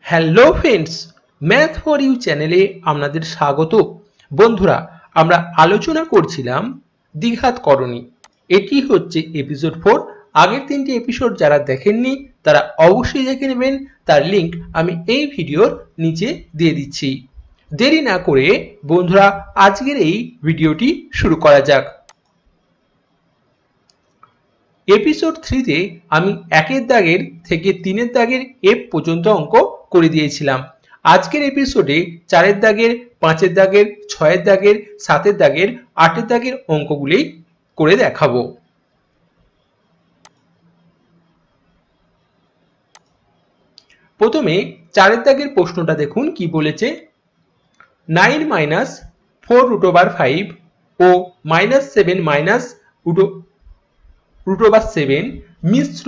Hello friends, math for you চ্যানেলে আপনাদের স্বাগত। বন্ধুরা, আমরা আলোচনা করছিলাম দ্বিঘাত করণী। এটি হচ্ছে এপিসোড 4। আগের তিনটি এপিসোড যারা দেখেননি তারা অবশ্যই দেখে নেবেন, তার লিংক আমি এই ভিডিওর নিচে দিয়ে দিচ্ছি। দেরি না করে বন্ধুরা আজকের এই ভিডিওটি শুরু করা যাক। এপিসোড 3তে আমি 1 দাগের থেকে 3 দাগের এফ পর্যন্ত অঙ্ক করে দিয়েছিলাম। আজকের এপিসোডে 4 দাগের, 5 দাগের, 6 দাগের, 7 দাগের, 8 দাগের অঙ্কগুলি করে দেখাবো। প্রথমে 4 দাগের প্রশ্নটা দেখুন কি বলেছে। 9 মাইনাস 4 রুট ওভার 5 ও -7 মাইনাস রুট ওভার 7 মিশ্র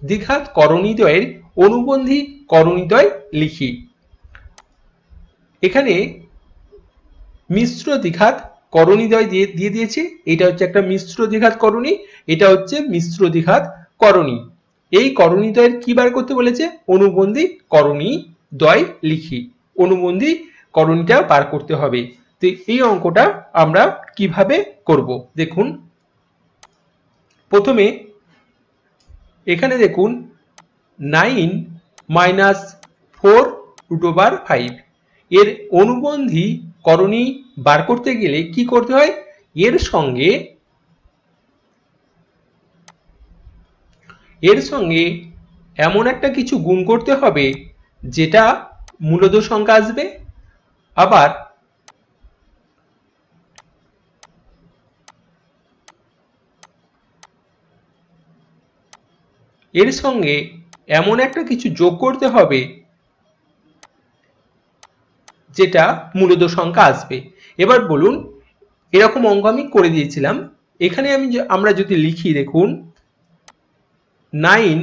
দ্বিঘাত করণীদ্বয়ের অনুবন্ধী করণীদ্বয় লিখি। এখানে মিশ্র দ্বিঘাত করণীদ্বয় দিয়ে দিয়েছে। এটা হচ্ছে একটা মিশ্র দ্বিঘাত করণী, এটা হচ্ছে মিশ্র দ্বিঘাত করণী। এই করণীদ্বয়ের কি বার করতে বলেছে? অনুবন্ধী করণীদ্বয় লিখি। অনুবন্ধী করণীটা বার করতে হবে। তো এই অঙ্কটা আমরা কিভাবে করব দেখুন। প্রথমে এখানে দেখুন 9 মাইনাস 4 রুট ওভার 5 এর অনুবন্ধী করণী বার করতে গেলে কি করতে হয়? এর সঙ্গে এমন একটা কিছু গুণ করতে হবে যেটা মূলদ সংখ্যা আসবে, আবার এর সঙ্গে এমন একটা কিছু যোগ করতে হবে যেটা মূলদ সংখ্যা আসবে। এবার বলুন, এরকম অঙ্ক আমি করে দিয়েছিলাম। এখানে আমরা যদি লিখি দেখুন 9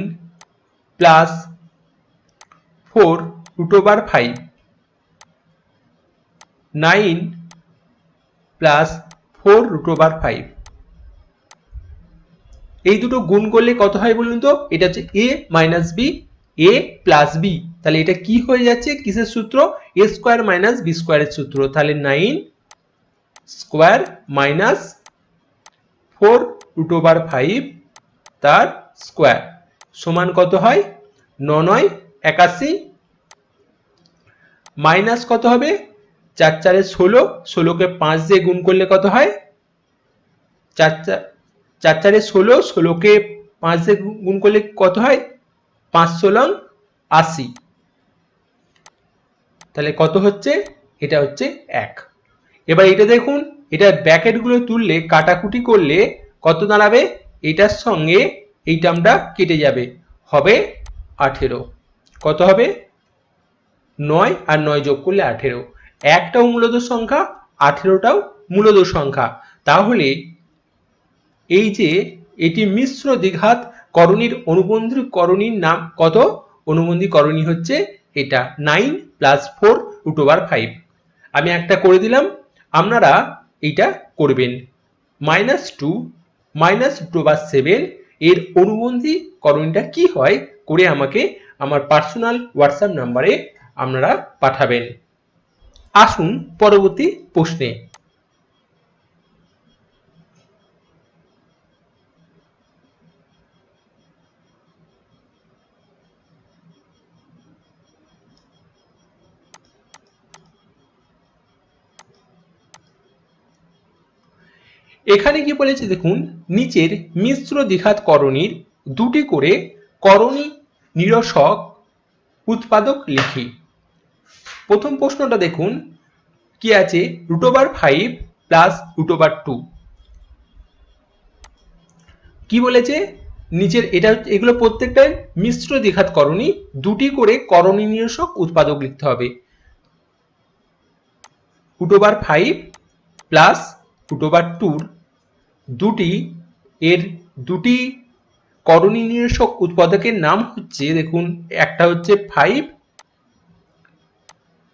plus 4 root over 5, 9 plus 4 root over 5, এই দুটো গুণ করলে কত হয় বলুন তো? এটা হচ্ছে a minus B, a plus B. তাহলে এটা কি হয়ে যাচ্ছে? কিসের সূত্র? a স্কোয়ার মাইনাস বি স্কোয়ারের সূত্র। তাহলে 9 স্কোয়ার মাইনাস 4 রুট ওভার 5 তার স্কোয়ার সমান কত হয়? 9 9 81, মাইনাস কত হবে? 4 4 16, 16কে 5 দিয়ে গুণ করলে কত হয়? 4 4 16, 16কে 5 দিয়ে গুণ করলে কত হয়? 5 16 80। তাহলে কত হচ্ছে? এটা হচ্ছে 1। এবার এটা দেখুন, এটা ব্র্যাকেট গুলো তুললে কাটাকুটি করলে কত দাঁড়াবে? এটার সঙ্গে এই টার্মটা কেটে যাবে, হবে 18। কত হবে? 9 আর 9 যোগ করলে 18। একটাও মূলদ সংখ্যা, 18টাও মূলদ সংখ্যা। তাহলে এই যে এটি মিশ্র দ্বিঘাত করণীর অনুবন্ধী করণীর নাম কত? অনুবন্ধী করণী হচ্ছে এটা 9 প্লাস 4 রুট ওভার 5। আমি একটা করে দিলাম, আপনারা এইটা করবেন। -2 মাইনাস রুট ওভার 7 এর অনুবন্ধী করণীটা কি হয় করে আমাকে আমার পার্সোনাল হোয়াটসঅ্যাপ নাম্বারে আপনারা পাঠাবেন। আসুন পরবর্তী প্রশ্নে। এখানে কি বলেছে দেখুন, নিচের মিশ্র দ্বিঘাত করণীর দুটি করে করণী নিরসক উৎপাদক লিখি। প্রথম প্রশ্নটা দেখুন কি আছে, root over 5 plus root over 2। কি বলেছে নিচের, এটা এগুলো প্রত্যেকটাই মিশ্র দ্বিঘাত করণী, দুটি করে করণী নিরসক উৎপাদক লিখতে হবে। Root over 5 plus root over 2 দুটি করণী নিরসক উৎপাদকের নাম হচ্ছে দেখুন, একটা হচ্ছে 5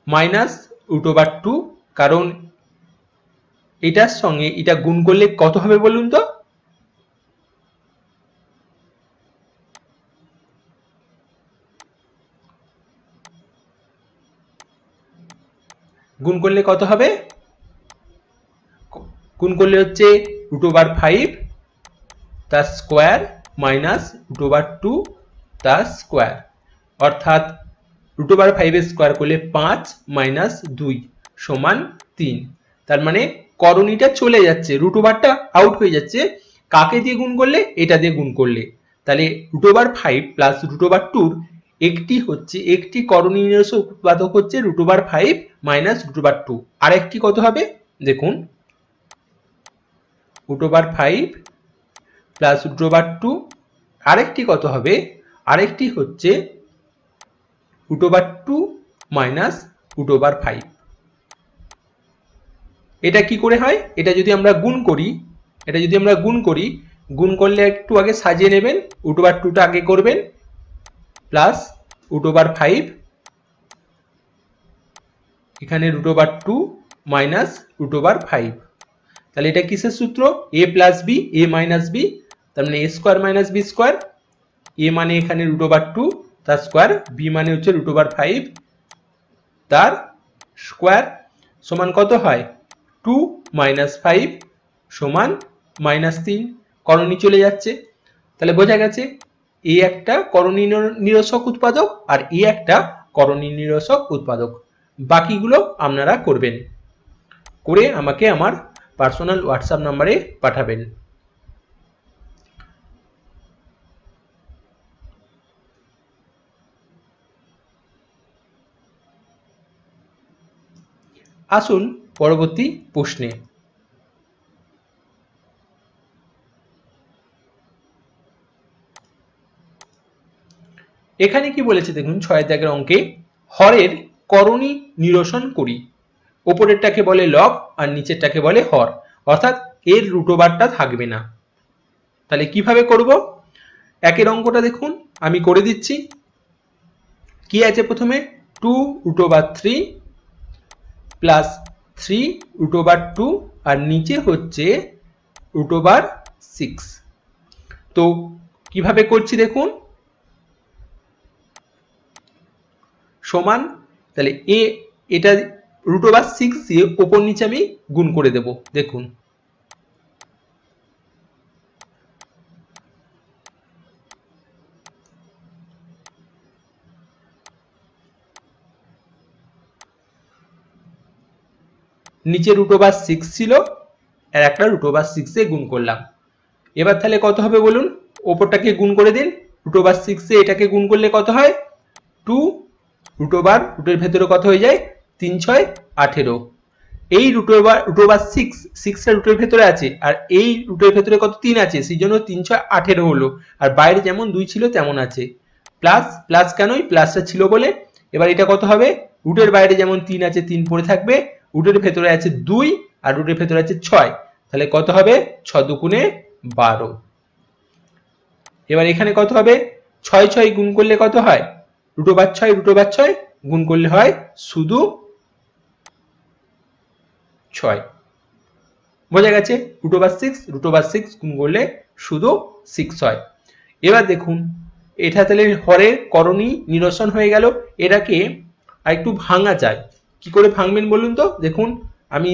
মাইনাস রুট ওভার 2, কারণ এটার সঙ্গে এটা গুণ করলে কত হবে বলুন তো? গুণ করলে কত হবে? গুণ করলে হচ্ছে √5 তার স্কোয়ার মাইনাস √2 তার স্কোয়ার, অর্থাৎ √5 এর স্কোয়ার করলে 5 মাইনাস 2 সমান 3। তার মানে করণীটা চলে যাচ্ছে, √টা আউট হয়ে যাচ্ছে। কাকে দিয়ে গুণ করলে? এটা দিয়ে গুণ করলে। তাহলে √5 প্লাস √2 একটি করণীয় নিরসক উৎপাদক হচ্ছে √5 মাইনাস √2। আরেকটি কত হবে দেখুন, √5 প্লাস √2 আরেকটি কত হবে? আরেকটি হচ্ছে √2 মাইনাস √5। এটা কি করে হয়? এটা যদি আমরা গুণ করি, গুণ করলে একটু আগে সাজিয়ে নেবেন, √2টা আগে করবেন প্লাস √5, এখানে √2 মাইনাস √5। তাহলে এটা কিসের সূত্র? a plus B, a minus B, তার মানে a square minus B square. a মানে এখানে √2 তার স্কোয়ার, b মানে হচ্ছে √5 তার স্কোয়ার, সমান কত হয়? 2 মাইনাস 5 সমান -3। করণী চলে যাচ্ছে। তাহলে বোঝা গেছে এ একটা করণীয় নিরসক উৎপাদক আর এ একটা করণীয় নিরসক উৎপাদক। বাকিগুলো আপনারা করবেন, করে আমাকে আমার পার্সোনাল হোয়াটসঅ্যাপ নম্বরে পাঠাবেন। আসুন পরবর্তী প্রশ্নে। এখানে কি বলেছে দেখুন, 6 দাগের অঙ্কে হরের করণী নিরসন করি। উপরেরটাকে বলে লব আর নিচেরটাকে বলে হর, অর্থাৎ এর √টা থাকবে না। তাহলে কিভাবে করব? একের অঙ্কটা দেখুন, আমি করে দিচ্ছি। কি আছে প্রথমে? 2√3 প্লাস 3√2 আর নিচে হচ্ছে √6। তো কিভাবে করছি দেখুন, সমান, তাহলে এটা √6 দিয়ে ওপর নিচে আমি গুণ করে দেব। দেখুন নিচে √6 ছিল আর একটা √6 এ গুণ করলাম। এবার তাহলে কত হবে বলুন? ওপরটাকে গুণ করে দিন, √6 এ এটাকে গুণ করলে কত হয়? 2 √রুটের ভেতরে কত হয়ে যায়? 3 6 18। এই √6 টা রুটের ভেতরে আছে আর এই রুটের ভেতরে কত? 3 আছে, সেই জন্য 3 6 18 হলো। আর বাইরে যেমন 2 ছিল তেমন আছে। প্লাস প্লাস কেন? এই প্লাসটা ছিল বলে। এবার এটা কত হবে? রুটের বাইরে যেমন 3 আছে 3 পড়ে থাকবে, রুটের ভেতরে আছে 2 আর রুটের ভেতরে আছে 6, তাহলে কত হবে? 6 দুগুণে 12। এবার এখানে কত হবে? 6 6 গুণ করলে কত হয়? √6 গুণ করলে হয় শুধু 6। বোঝা গেছে? √6 গুণ করলে শুধু 6 হয়। এবার দেখুন এটা তাহলে হরের করণী নিরসন হয়ে গেল। এটাকে আরেকটু ভাঙা যায়। কি করে ভাঙবেন বলুন তো? দেখুন আমি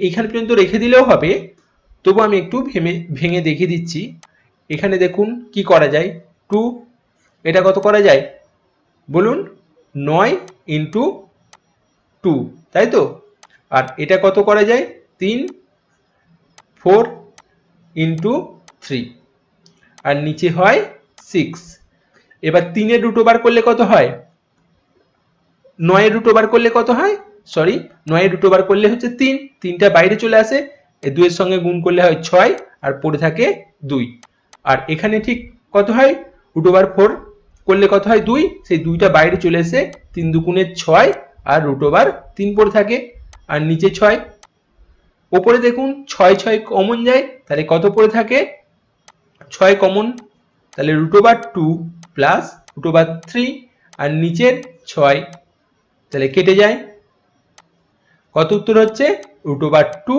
এখানে পর্যন্ত রেখে দিলেও হবে, তবু আমি একটু ভেঙে দেখিয়ে দিচ্ছি। এখানে দেখুন কি করা যায়। 2 এটা কত করা যায় বলুন? 9 × 2, তাই তো? আর এটা কত করা যায়? 3 4 × 3 আর নিচে হয় 6। এবার 3 এর রুট বার করলে কত হয়? 9 এর রুট বার করলে কত হয়? সরি, 9 এর রুট বার করলে হচ্ছে 3, 3টা বাইরে চলে আসে, এই 2 এর সঙ্গে গুণ করলে হয় 6 আর পড়ে থাকে 2। আর এখানে ঠিক কত হয়? √4 করলে কত হয়? 2, সেই 2টা বাইরে চলে এসে 3 দুগুণে 6 আর √3 পড়ে থাকে আর নিচে 6। উপরে দেখুন 6 6 কমন যায়, তাহলে কত পড়ে থাকে? 6 কমন, তাহলে √2 প্লাস √3 আর নিচের 6, তাহলে কেটে যায়। কত উত্তর হচ্ছে? √2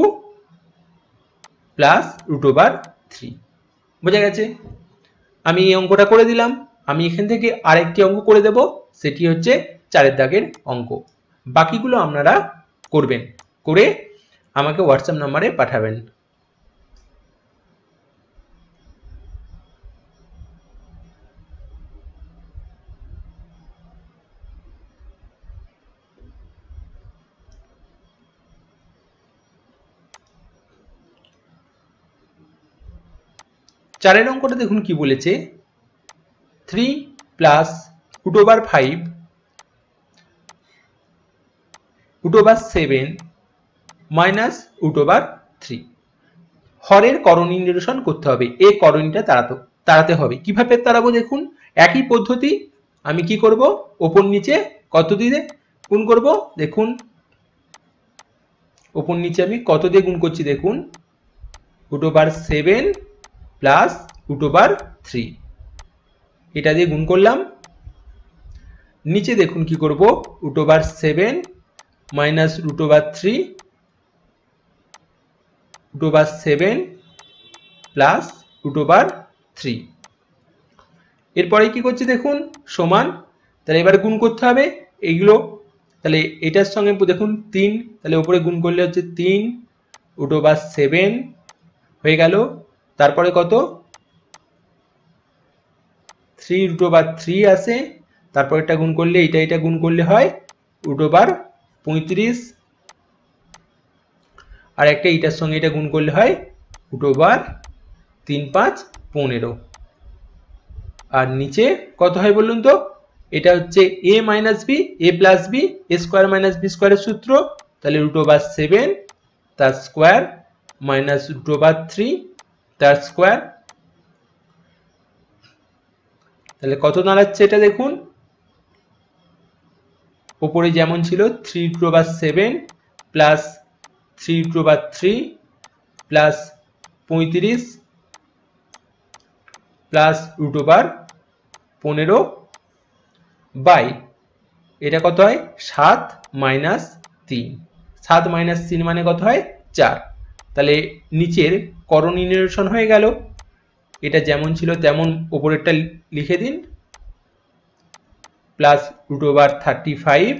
প্লাস √3। বোঝা গেছে? আমি এই অঙ্কটা করে দিলাম। আমি এখান থেকে আরেকটি অঙ্ক করে দেব, সেটি হচ্ছে 4 দাগের অঙ্ক। বাকিগুলো আপনারা করবেন, করে আমাকে হোয়াটসঅ্যাপ নাম্বারে পাঠাবেন। চারের অঙ্কটা দেখুন কি বলেছে, 3 plus root over 5 root over 7 minus root over 3 হরের করণী নিরসন করতে হবে। এই করণীটা তাড়াতে হবে। কিভাবে তাড়াবো দেখুন, একই পদ্ধতি। আমি কি করব, ওপর নিচে কত দিয়ে গুণ করব, দেখুন ওপর নিচে আমি কত দিয়ে গুণ করছি, দেখুন root over 7 plus root over 3 এটা দিয়ে গুণ করলাম। নিচে দেখুন কি করব, root over 7 minus root over 3 root over 7 plus root over 3। এরপরে কি করছি দেখুন, সমান, তাহলে এবার গুণ করতে হবে এইগুলো। তাহলে এটার সঙ্গে দেখুন 3, তাহলে উপরে গুণ করলে হচ্ছে 3 রুট ওভার 7 হয়ে গেল। তারপরে কত, 3 রুট ওভার 3 আসে, তারপর এটা গুণ করলে এটা গুণ করলে হয় রুট ওভার 35, আর একটা এটার সঙ্গে এটা গুণ করলে হয় রুট ওভার 3 5 15। আর নিচে কত হয় বলুন তো, এটা হচ্ছে a minus B, a plus B, a square minus B স্কোয়ারের সূত্র। তাহলে রুট ওভার 7 তার স্কোয়ার মাইনাস রুট ওভার 3 তার স্কোয়ার। তাহলে কত দাঁড়াচ্ছে এটা দেখুন, উপরে যেমন ছিল 3 root over 7 plus 3 root over 3 plus 35 plus root over 15 by এটা কত হয় 7 মাইনাস 3, 7 মাইনাস 3 মানে কত হয় 4। তাহলে নিচের করণী নিরসন হয়ে গেল। এটা যেমন ছিল তেমন উপরেরটা লিখে দিন, plus root over 35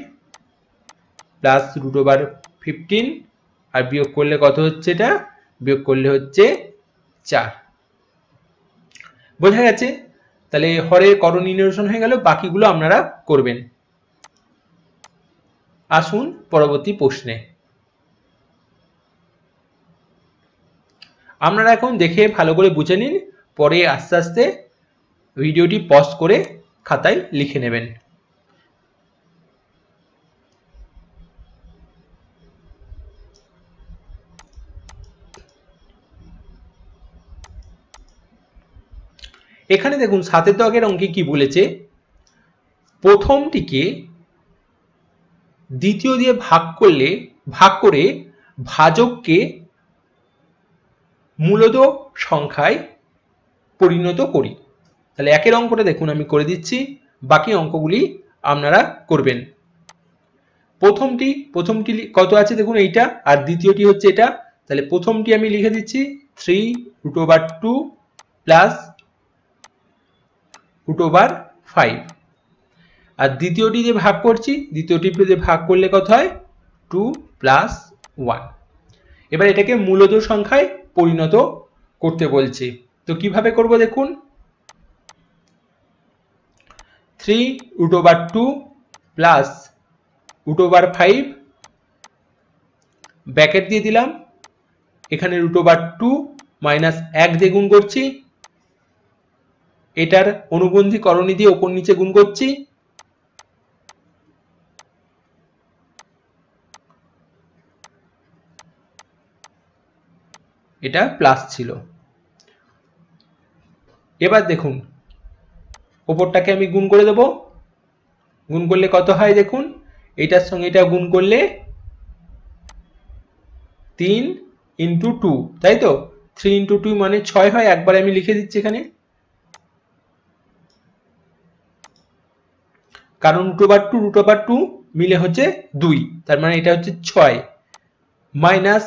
plus root over 15, আর বিয়োগ করলে কত হচ্ছে, এটা বিয়োগ করলে হচ্ছে 4। বোঝা গেছে? তাহলে হরের করণী নিরসন হয়ে গেল, বাকিগুলো আপনারা করবেন। আসুন পরবর্তী প্রশ্নে। আপনারা এখন দেখে ভালো করে বুঝে নিন, পরে আস্তে আস্তে ভিডিওটি পজ করে খাতায় লিখে নেবেন। এখানে দেখুন 7 দাগের অঙ্কে কি বলেছে, প্রথমটিকে দ্বিতীয় দিয়ে ভাগ করে ভাজককে মূলদ সংখ্যায় পরিণত করি। তাহলে একের অঙ্কটা দেখুন আমি করে দিচ্ছি, বাকি অঙ্কগুলি আপনারা করবেন। প্রথমটি কত আছে দেখুন এইটা, আর দ্বিতীয়টি হচ্ছে এটা। তাহলে প্রথমটি আমি লিখে দিচ্ছি 3 root over 2 plus root over 5, আর দ্বিতীয়টি দিয়ে ভাগ করছি, দ্বিতীয়টি দিয়ে ভাগ করলে কত হয় 2 প্লাস 1। এবার এটাকে মূলদ সংখ্যায় পরিণত করতে বলছে। তো কিভাবে করব দেখুন, 3 root over 2 plus root over 5 ব্র্যাকেট দিয়ে দিলাম, এখানে রুট ওভার 2 মাইনাস 1 দিয়ে গুণ করছি, এটার অনুবন্ধী করণী দিয়ে ওপর নিচে গুণ করছি, এটা প্লাস ছিল। এবার দেখুন ওপরটাকে আমি গুণ করে দেব, গুণ করলে কত হয় দেখুন, এটার সঙ্গে এটা গুণ করলে 3 ইন্টু 2, তাই তো 3 ইন্টু 2 মানে 6 হয়। একবার আমি লিখে দিচ্ছি এখানে, কারণ রুট ওভার 2 মিলে হচ্ছে 2, তার মানে এটা হচ্ছে 6 মাইনাস,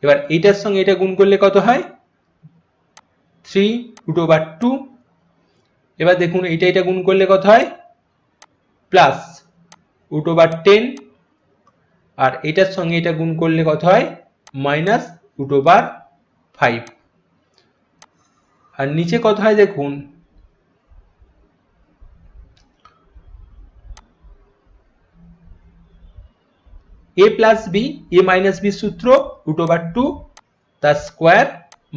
এবার এটার সঙ্গে এটা গুণ করলে কত হয় 3 রুট ওভার 2। এবার দেখুন এটা গুণ করলে কত হয় প্লাস রুট ওভার 10 আর এটার সঙ্গে এটা গুণ করলে কত হয় -√5 আর নিচে কত হয় দেখুন a plus B a minus B সূত্র √2 তার স্কোয়ার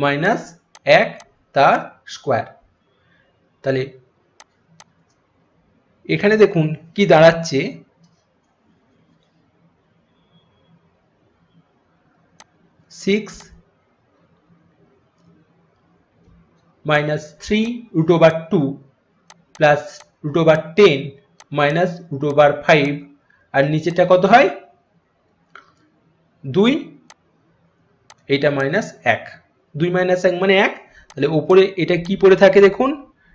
মাইনাস 1 তার স্কোয়ার। তাহলে এখানে দেখুন কি দাঁড়াচ্ছে -6 minus 3√2 plus √10 minus √5 আর নিচেটা কত হয় 2 এটা -1 2 - 1 মানে 1 তাহলে উপরে এটা কি পড়ে থাকে দেখুন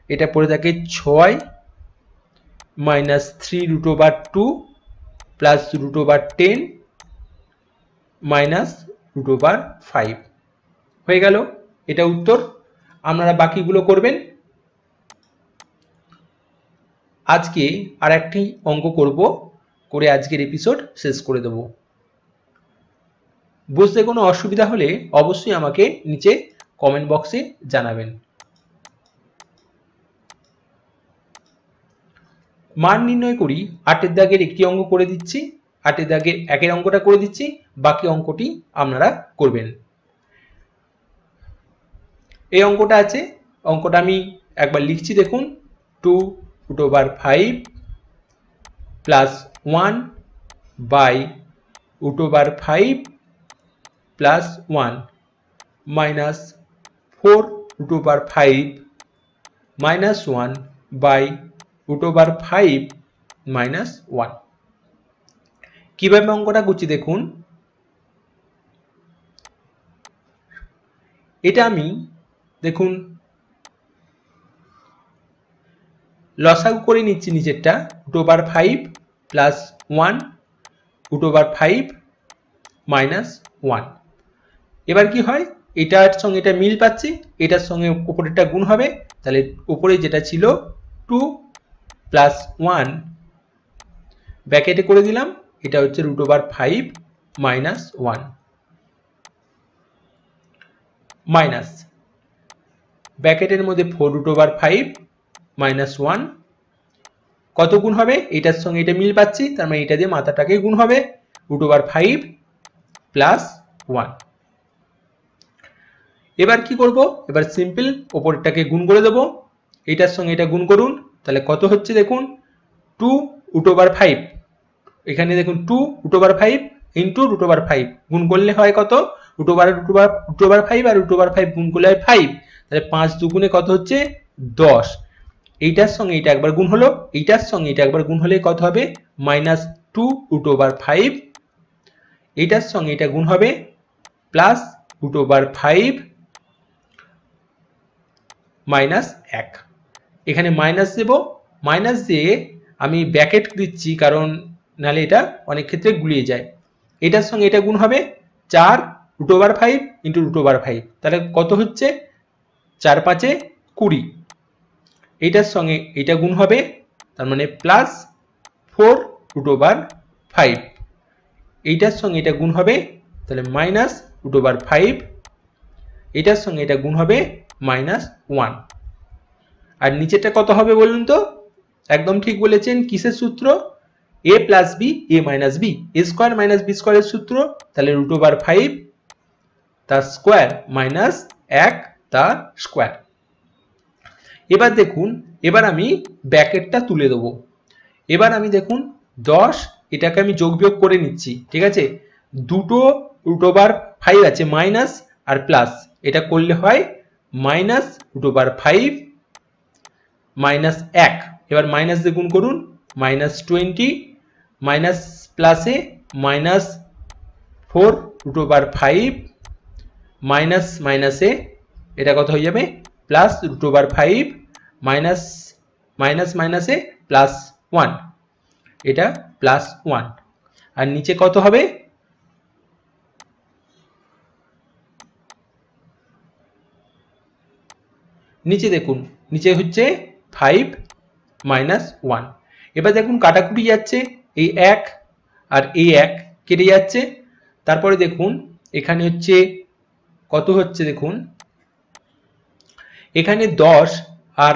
এটা পড়ে থাকে 6 minus 3√2 plus √10 minus √5 হয়ে গেল এটা উত্তর। আপনারা বাকিগুলো করবেন। আজকে আর একটি অঙ্ক করব করে আজকের এপিসোড শেষ করে দেব। বুঝতে কোনো অসুবিধা হলে অবশ্যই আমাকে নিচে কমেন্ট বক্সে জানাবেন। মান নির্ণয় করি 8 দাগের একটি অঙ্ক করে দিচ্ছি, 8 দাগের একের অঙ্কটা করে দিচ্ছি, বাকি অঙ্কটি আপনারা করবেন। এই অঙ্কটা আছে, অঙ্কটা আমি একবার লিখছি দেখুন 2√5 plus 1 by √5 plus 1 minus 4√5 minus 1 by √5 minus 1 কিভাবে অঙ্কটা করছি দেখুন। এটা আমি দেখুন লসাগু করে নিচ্ছি নিচেরটা √5 plus 1 √5 minus 1 এবার কি হয় এটার সঙ্গে এটা মিল পাচ্ছি, এটার সঙ্গে উপরেরটা গুণ হবে, তাহলে উপরে যেটা ছিল 2 plus 1 ব্র্যাকেটে করে দিলাম, এটা হচ্ছে √5 minus 1 মাইনাস ব্র্যাকেটের মধ্যে 4√5 minus 1 কত গুণ হবে এটার সঙ্গে এটা মিল পাচ্ছি, তার মানে এটা দিয়ে মাথাটাকে গুণ হবে √5 plus 1। এবার কি করব, এবার সিম্পল উপরেরটাকে গুণ করে দেব, এটার সঙ্গে এটা গুণ করুন, তাহলে কত হচ্ছে দেখুন 2√5 এখানে দেখুন 2√5 ইন্টু √5 গুণ করলে হয় কত √5 আর √5 গুণ করলে হয় 5, তাহলে 5 দুগুণে কত হচ্ছে 10, এইটার সঙ্গে এটা একবার গুণ হলো, এইটার সঙ্গে এটা একবার গুণ হলে কত হবে -2√5, এইটার সঙ্গে এটা গুণ হবে প্লাস √5 মাইনাস 1, এখানে মাইনাস দেব, মাইনাস দিয়ে আমি ব্র্যাকেট দিচ্ছি কারণ নাহলে এটা অনেক ক্ষেত্রে গুলিয়ে যায়, এটার সঙ্গে এটা গুণ হবে 4√5 ইন্টু √5, তাহলে কত হচ্ছে 4 × 5 = 20, এইটার সঙ্গে এটা গুণ হবে, তার মানে প্লাস 4√5, এইটার সঙ্গে এটা গুণ হবে, তাহলে মাইনাস √5, এটার সঙ্গে এটা গুণ হবে -1, আর নিচেরটা কত হবে বলুন তো, একদম ঠিক বলেছেন, কিসের সূত্র a plus B a minus B, a square minus B স্কোয়ারের সূত্র, তাহলে √5 তার স্কোয়ার মাইনাস 1 তার স্কোয়ার। এবার দেখুন এবার আমি ব্র্যাকেটটা তুলে দেবো, এবার আমি দেখুন 10 এটাকে আমি যোগ বিয়োগ করে নিচ্ছি, ঠিক আছে, দুটো √5 আছে মাইনাস আর প্লাস, এটা করলে হয় -√5 মাইনাস 1, এবার মাইনাস দিয়ে গুণ করুন -20 মাইনাস প্লাসে -4√5 মাইনাস মাইনাসে এটা কত হয়ে যাবে প্লাস √5 মাইনাস মাইনাস মাইনাসে +1, এটা +1, আর নিচে কত হবে নিচে দেখুন নিচে হচ্ছে 5 - 1, এবার দেখুন কাটাকুটি যাচ্ছে, এই 1 আর এই 1 কেটে যাচ্ছে। তারপরে দেখুন এখানে হচ্ছে কত হচ্ছে, দেখুন এখানে 10 আর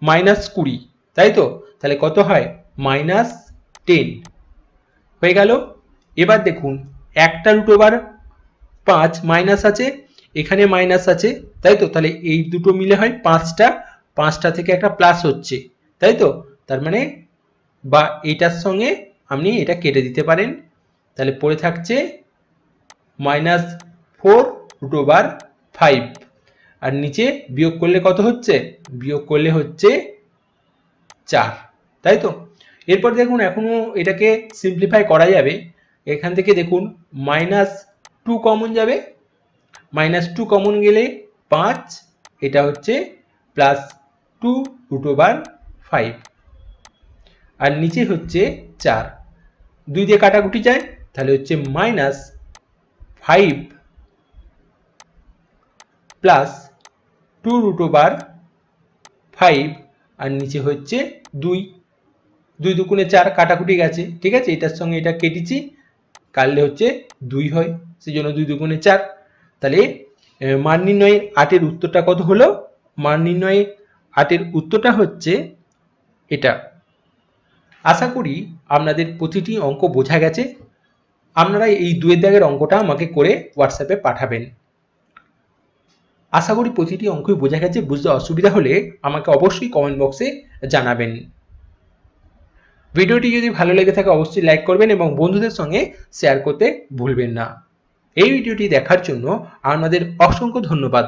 -20, তাই তো? তাহলে কত হয়? -10 হয়ে গেল। এবার দেখুন একটা রুট ওভার 5 মাইনাস আছে, এখানে মাইনাস আছে, তাই তো? তাহলে এই দুটো মিলে হয় 5টা, 5টা থেকে একটা প্লাস হচ্ছে, তাই তো? তার মানে বা এটার সঙ্গে আপনি এটা কেটে দিতে পারেন। তাহলে পড়ে থাকছে -4√5, আর নিচে বিয়োগ করলে কত হচ্ছে? বিয়োগ করলে হচ্ছে 4, তাই তো? এরপর দেখুন এখনো এটাকে সিম্পলিফাই করা যাবে। এখান থেকে দেখুন -2 কমন যাবে, -2 কমন গেলে 5, এটা হচ্ছে +2√5, আর নিচে হচ্ছে 4, 2 দিয়ে কাটাকুটি যায়, তাহলে হচ্ছে -5 +2√5, আর নিচে হচ্ছে 2, 2 দুগুণে 4, কাটাকুটি গেছে, ঠিক আছে? এটার সঙ্গে এটা কেটেছি, কাটলে হচ্ছে 2 হয়, সেজন্য 2 দুগুণে 4। তাহলে মান নির্ণয়ের 8-এর উত্তরটা কত হলো? মান নির্ণয়ে 8-এর উত্তরটা হচ্ছে এটা। আশা করি আপনাদের প্রতিটি অঙ্ক বোঝা গেছে। আপনারা এই 2-এর দাগের অঙ্কটা আমাকে করে হোয়াটসঅ্যাপে পাঠাবেন। আশা করি প্রতিটি অঙ্কই বোঝা গেছে। বুঝতে অসুবিধা হলে আমাকে অবশ্যই কমেন্ট বক্সে জানাবেন। ভিডিওটি যদি ভালো লেগে থাকে অবশ্যই লাইক করবেন এবং বন্ধুদের সঙ্গে শেয়ার করতে ভুলবেন না। এই ভিডিওটি দেখার জন্য আপনাদের অসংখ্য ধন্যবাদ।